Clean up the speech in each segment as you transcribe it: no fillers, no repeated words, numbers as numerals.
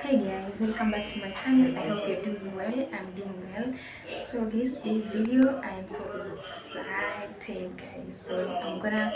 Hi guys, welcome back to my channel. I hope you're doing well. I'm doing well. So guys, today's video, I am so excited guys. So I'm gonna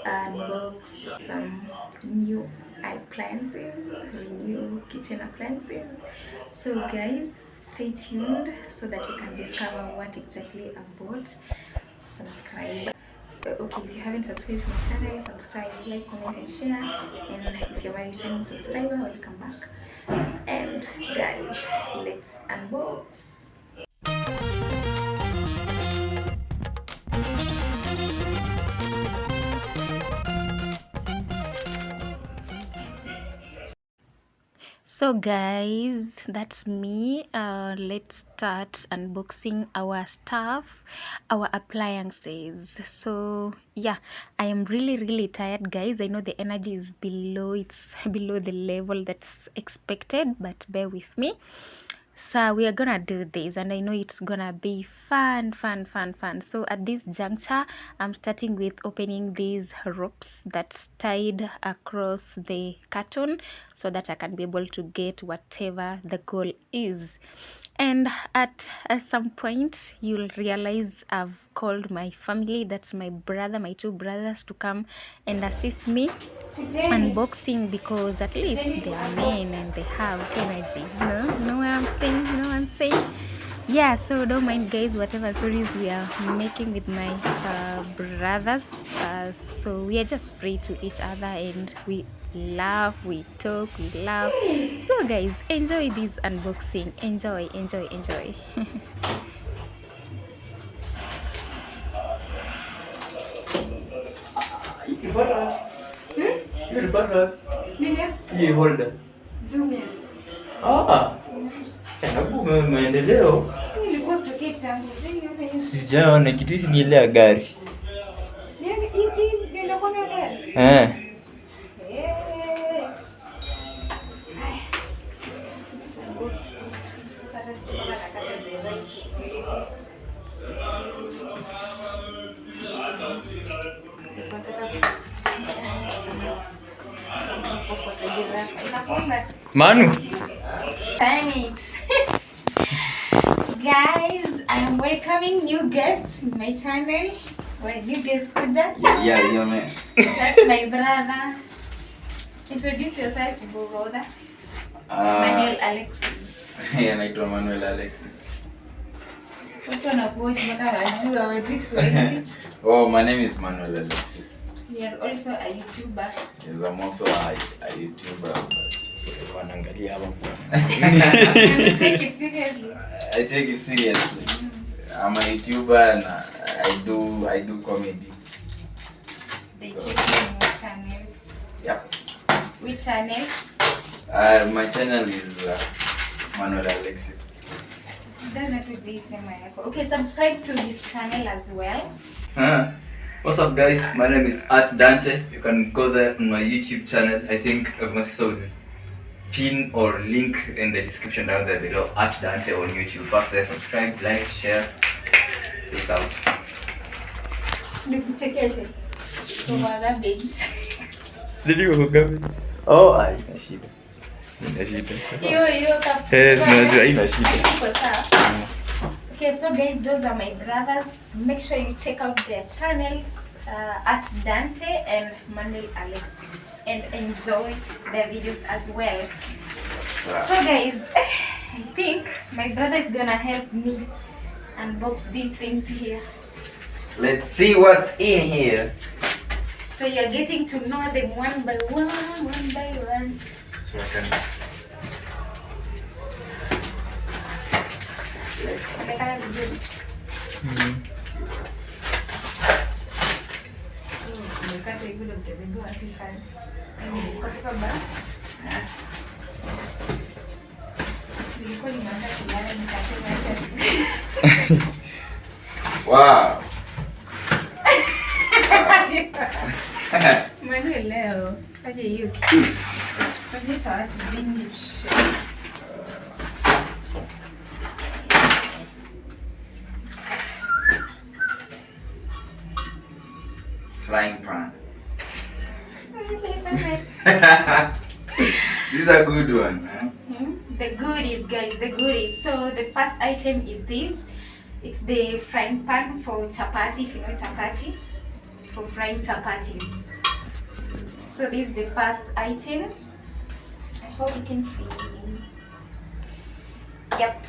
unbox some new appliances, new kitchen appliances. So guys, stay tuned so that you can discover what exactly I bought. Subscribe. Okay, if you haven't subscribed to my channel, subscribe, like, comment and share. And if you're my returning subscriber, welcome back. And guys, let's unbox. So guys, that's me. Let's start unboxing our stuff, our appliances. So yeah, I am really tired guys. I know the energy is below, it's below the level that's expected, but bear with me. So we are gonna do this, and I know it's gonna be fun. So at this juncture, I'm starting with opening these ropes that's tied across the carton so that I can be able to get whatever the goal is. And at some point you'll realize I've called my family, that's my brother, my two brothers, to come and assist me unboxing, because at least they are men and they have energy. Know what I'm saying? Yeah, so don't mind guys whatever stories we are making with my brothers. So we are just free to each other and we laugh, we talk, we laugh. So guys, enjoy this unboxing. Enjoy. Your butter. Hii holder. Hebu maendeleo. Sijaona kitu hizi ni ile ya gari. Manu. Thanks. Guys, I am welcoming new guests in my channel. Well, new guests, Kuja. Yeah, man. That's my brother. Introduce yourself, brother. Manuel Alexis. Yeah, naitwa Manuel Alexis. Oh, my name is Manuel Alexis. You are also a YouTuber. Yes, I'm also a YouTuber. You take it seriously. I take it seriously. I'm a YouTuber and I do comedy. They check you on your channel. Yep. Which channel? My channel is Manuel Alexis. Okay, subscribe to his channel as well. What's up guys? My name is Art Dante. You can go there on my YouTube channel. I think I've got some pin or link in the description down there below. Art Dante on YouTube. First there, subscribe, like, share. Peace out. Oh, I shida. Okay, so guys, those are my brothers. Make sure you check out their channels, at Dante and Manuel Alexis, and enjoy their videos as well. So guys, I think my brother is gonna help me unbox these things here. Let's see what's in here. So you're getting to know them one by one. So I can... Wow. Manuel leo aje hiyo onyesha watu vingi. Frying pan. This is a good one. The goodies, guys, the goodies. So the first item is this. It's the frying pan for chapati, if you know chapati. It's for frying chapatis. So this is the first item. I hope you can see. Yep.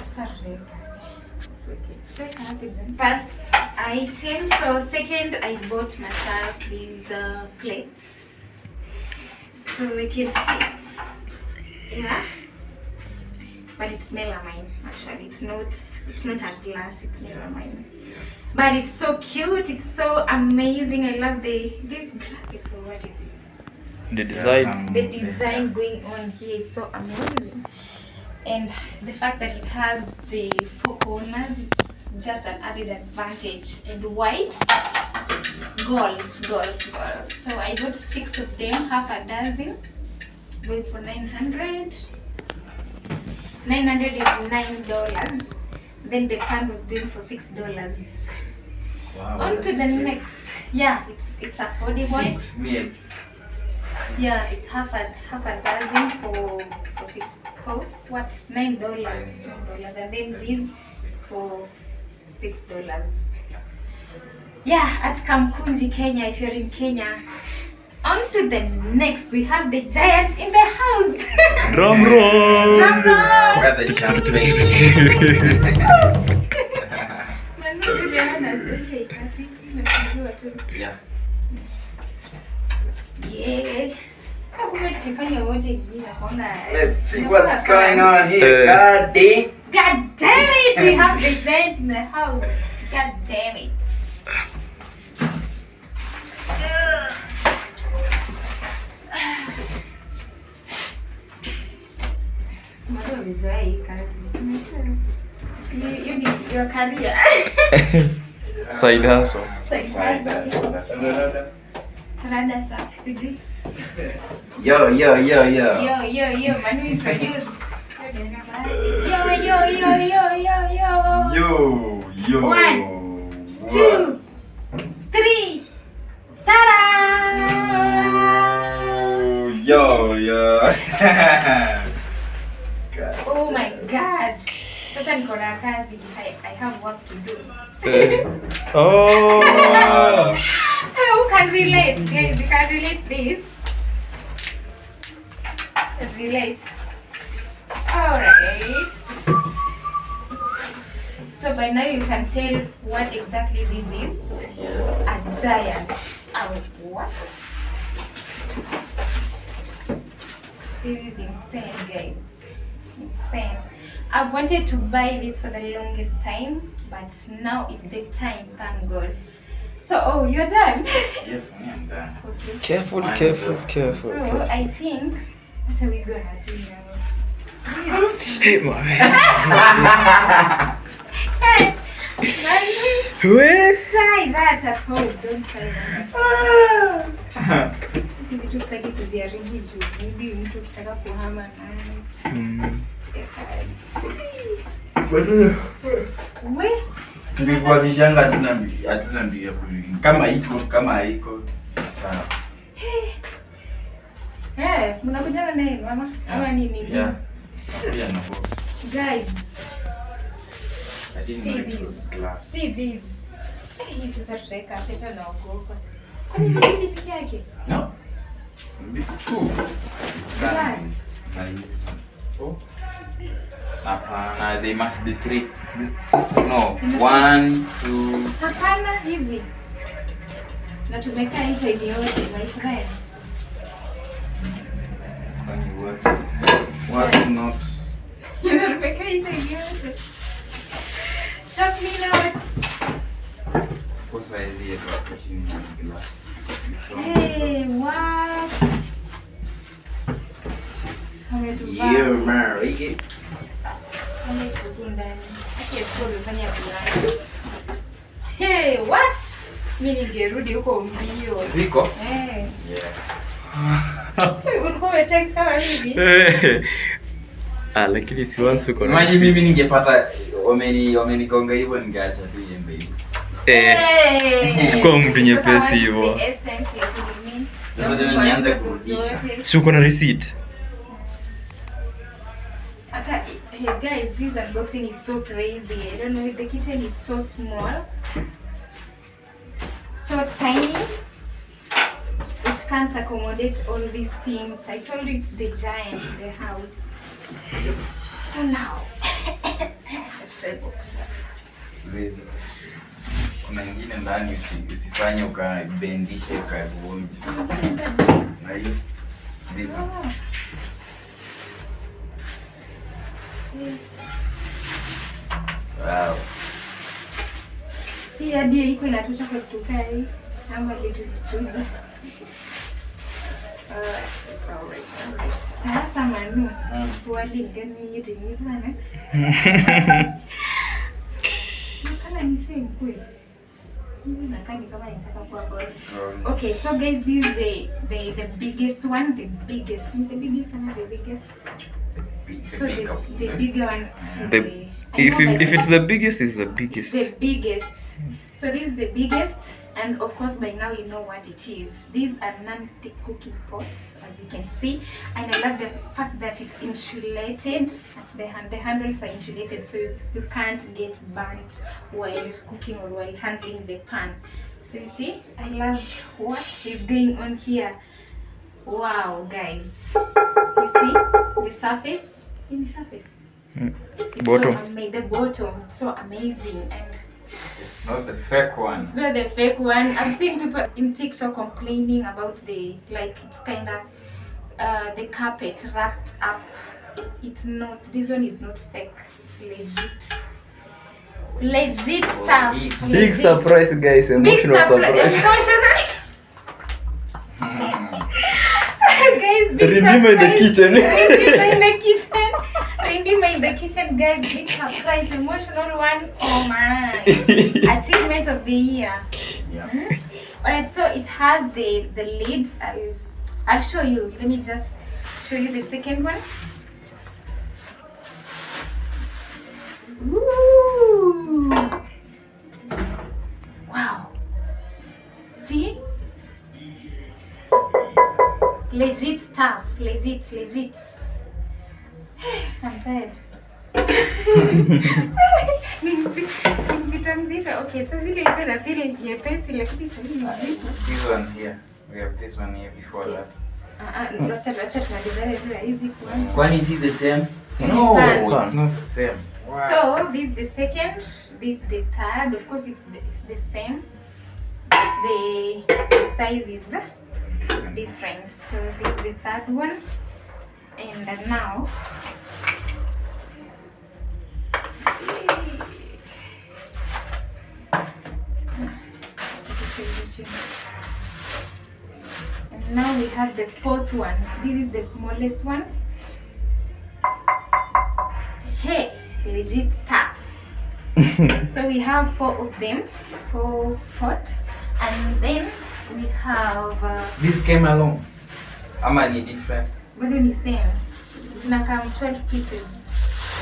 Sorry. First item. So second, I bought myself these plates. So we can see. Yeah, but it's melamine. Actually, it's not a glass. It's melamine, but it's so cute. It's so amazing. I love this graphics. So what is it? The design. The design going on here is so amazing, and the fact that it has the 4 corners, it's just an added advantage. And white goals. So I got 6 of them, half a dozen. Going for 900. 900 is $9. Then the pan was going for $6. Wow. On to the next. Yeah, it's affordable. 6 meal. Yeah, it's half a dozen for what? $9. And then these for $6. Yeah, at Kamkunji, Kenya. If you're in Kenya. On to the next, we have the giant in the house. Drum roll. Drum roll. Where the champagne? Yeah. Yeah. Let's see what's going on here. God damn it! We have the giant in the house. God damn it. Your career. Side hustle. Yo. Yo, Manu introduce. Yo. 1, 2, 3. Ta-da! Yo. Oh my God. Sasa niko na kazi. I have work to do. Oh. Who can relate, guys? You can relate this. Relate. Alright. So by now you can tell what exactly this is. A giant. What? This is insane, guys. Insane. I've wanted to buy this for the longest time, but now is the time, thank God. So, you're done? Yes, I am done. Okay. Careful. So, I think that's how we're gonna do now. Hey, mommy. Hey, Where? try that at home. Don't try that. Vitu sitaki kuziharibu juu maybe mtu ukitaka kuhama naye. We? Tukikuanishanga hatuna mbili ya kulinga. Kama haiko sawa. Mnakuja na nini mama? Ama nini? Yeah. Yeah, no. Guys, I didn't know it was glass. see this. Hii sasa tutaweka peta na ogopa. Kwani ni peke yake? No. Two. Glass. Oh. They must be 3. No. 1, 2. Hapana hizi. Na tumekaa hii side yote, my friend. What's not? Tumekaa hii side yote. Shock me notes. What's the idea of touching glass? Hey, what? You marry. Hey, what? Mimi ningerudi huko mbio. Ziko? Eh. Yeah. Ulikuwa umetext kama hivi? Lakini si once uko na. Maji mimi ningepata wamenigonga hivyo ningeacha tu iembe hivyo. Sikuwa mtu nyepesi hivyo. Sasa tena nianze kurudisha. Si uko na receipt? Hey guys, this unboxing is so crazy. I don't know, the kitchen is so small, so tiny. It can't accommodate all these things. I told you it's the giant in the house. So now, kuna ingine ndani usifanye ukabendishe ukavunja. Na hiyo wow. Hii hadi iko inatosha kwa tukai ama vitu vichuja. Alright. Sasa manu, wali gani yetu ni bana? Kama ni same kweli. Okay, so guys, this is the biggest one, the biggest. So the bigger one. If it's the biggest, it's the biggest. The biggest. So this is the biggest, and of course by now you know what it is. These are non-stick cooking pots, as you can see, and I love the fact that it's insulated. The handles are insulated, so you can't get burnt while cooking or while handling the pan. So you see, I love what is going on here. Wow, guys, you see the surface. In the surface. Bottom. So the bottom, so amazing. And It's not the fake one. it's not the fake one. I've seen people in TikTok complaining about it's kind of the carpet wrapped up. It's not. This one is not fake. It's legit stuff. Big Legit. surprise, guys. Big Emotional surprise. surprise. Guys, big Redeem in the surprise. kitchen. Redeem in the kitchen. Redeem in the kitchen, guys. Big surprise, emotional one. Oh my! Achievement of the year. Yeah. Alright, so it has the lids. I'll show you. Let me just show you the second one. Ooh. Wow. See? Legit stuff. Legit. I'm tired. Nzito. Okay, so zile iko na feel nyepesi lakini sasa hivi This one here. We have this one here before that. Wacha tunadizana tu hizi kwanza. Kwani is it the same? No, it's not the same. Wow. So this is the second, this is the third. Of course it's the same, but the size is different. So this is the third one, and now we have the fourth one. This is the smallest one. Hey, legit stuff. So we have 4 of them, 4 pots, and then we have This came along. How many different? bado ni same. Zinakam 12 pieces.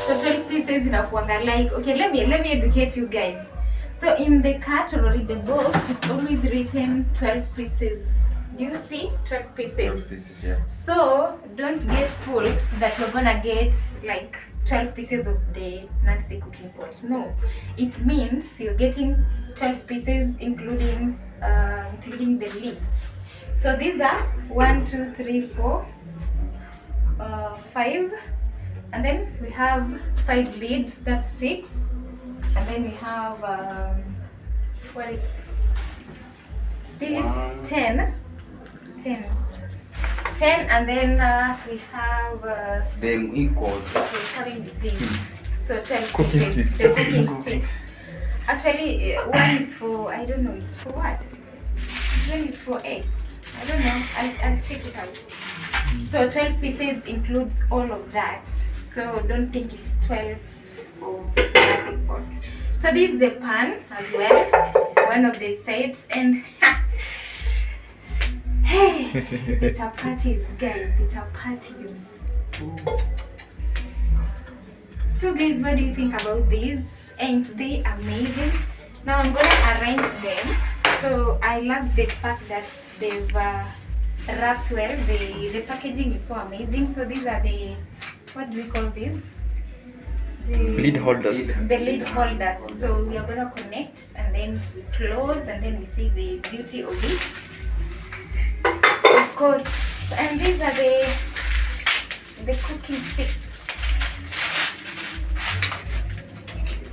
So 12 pieces inakuanga like, okay, let me educate you guys. So in the carton or in the box, it's always written 12 pieces. Do you see 12 pieces? 12 pieces, yeah. So don't get fooled that you're gonna get like 12 pieces of the non-stick cooking pot. No, it means you're getting 12 pieces including the lids. So these are 1, 2, 3, 4, 5, and then we have 5 lids. That's 6, and then we have this is 10, and then we have Them equal. having this. So 12 Cooking pieces, sticks. the cooking sticks. Actually, one is for, I don't know, it's for what? One is for eggs. I don't know, I'll check it out. So 12 pieces includes all of that. So don't think it's 12 or plastic pots. So this is the pan as well, one of the sets, and hey, the chapatis, guys, the chapatis. So guys, what do you think about these? Ain't they amazing? Now I'm gonna arrange them. So I love the fact that they've wrapped well. The packaging is so amazing. So these are the, what do we call these? Lid holders. the lid holders. So we are gonna connect and then we close and then we see the beauty of it. Of course. And these are the cooking sticks.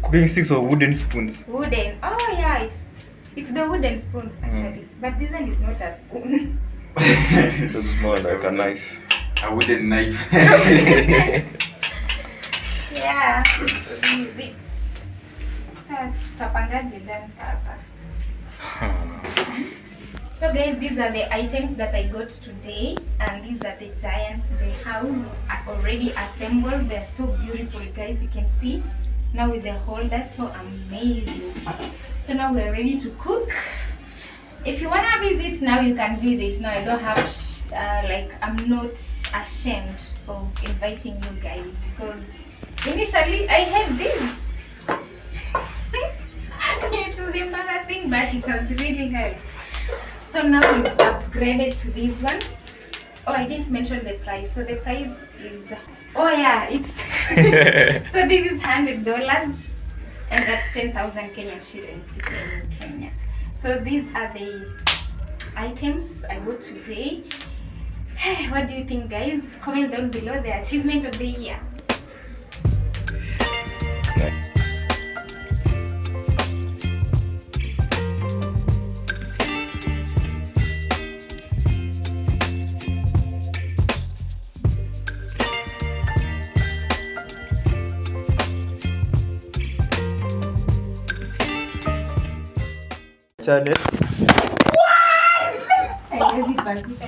Cooking sticks or wooden spoons? Wooden. Oh yeah, it's the wooden spoons actually. But this one is not a spoon. It looks more like a knife. A wooden knife. Yeah, use it. Sasa tutapangaje ndani sasa. So guys, these are the items that I got today, and these are the giants. The house are already assembled. They're so beautiful, guys. You can see now with the holders, so amazing. So now we're ready to cook. If you wanna visit now, you can visit. Now I don't have I'm not ashamed of inviting you guys because initially I had this. It was embarrassing, but it has really helped. So now we've upgraded to these ones. Oh, I didn't mention the price. So the price is, oh yeah, it's so this is $100 and that's 10,000 Kenyan shillings in Kenya. So these are the items I got today. What do you think, guys? Comment down below the achievement of the year. Channel. Haiwezi pasuka,